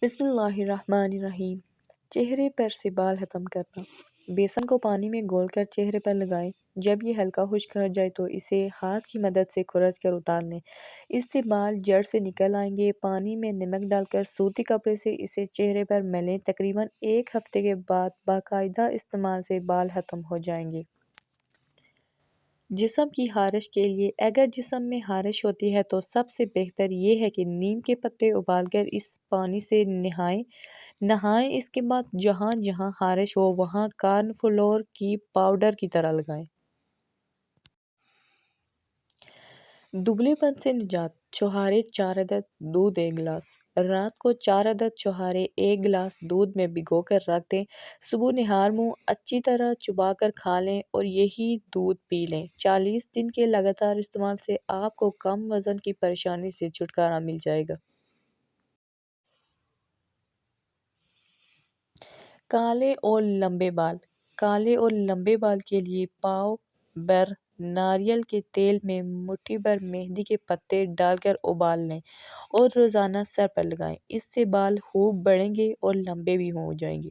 بسم اللہ الرحمن الرحیم۔ چہرے پر سے بال ختم کرنا۔ بیسن کو پانی میں گھول کر چہرے پر لگائیں۔ جب یہ ہلکا خشک ہو جائے تو اسے ہاتھ کی مدد سے کھرچ کر اتار لیں۔ اس سے بال جڑ سے نکل آئیں گے۔ پانی میں نمک ڈال کر سوتی کپڑے سے اسے چہرے پر ملیں۔ تقریباً 1 ہفتے کے بعد باقاعدہ استعمال سے بال ختم ہو جائیں گے۔ جسم کی خارش کے لیے اگر جسم میں خارش ہوتی ہے تو سب سے بہتر یہ ہے کہ نیم کے پتے ابال کر اس پانی سے نہائیں۔ اس کے بعد جہاں جہاں خارش ہو وہاں کارن فلور کی پاؤڈر کی طرح لگائیں۔ دبلے پن سے نجات۔ چھوہارے 4 عدد، دودھ 1 گلاس۔ رات کو 4 عدد چھوہارے 1 گلاس دودھ میں بھگو کر رکھ دیں۔ صبح نہار منہ اچھی طرح چبا کر کھا لیں اور یہی دودھ پی لیں۔ 40 دن کے لگاتار استعمال سے آپ کو کم وزن کی پریشانی سے چھٹکارا مل جائے گا۔ کالے اور لمبے بال۔ کالے اور لمبے بال کے لیے پاؤ بھر ناریل کے تیل میں مٹھی بھر مہندی کے پتے ڈال کر ابال لیں اور روزانہ سر پر لگائیں۔ اس سے بال خوب بڑھیں گے اور لمبے بھی ہو جائیں گے۔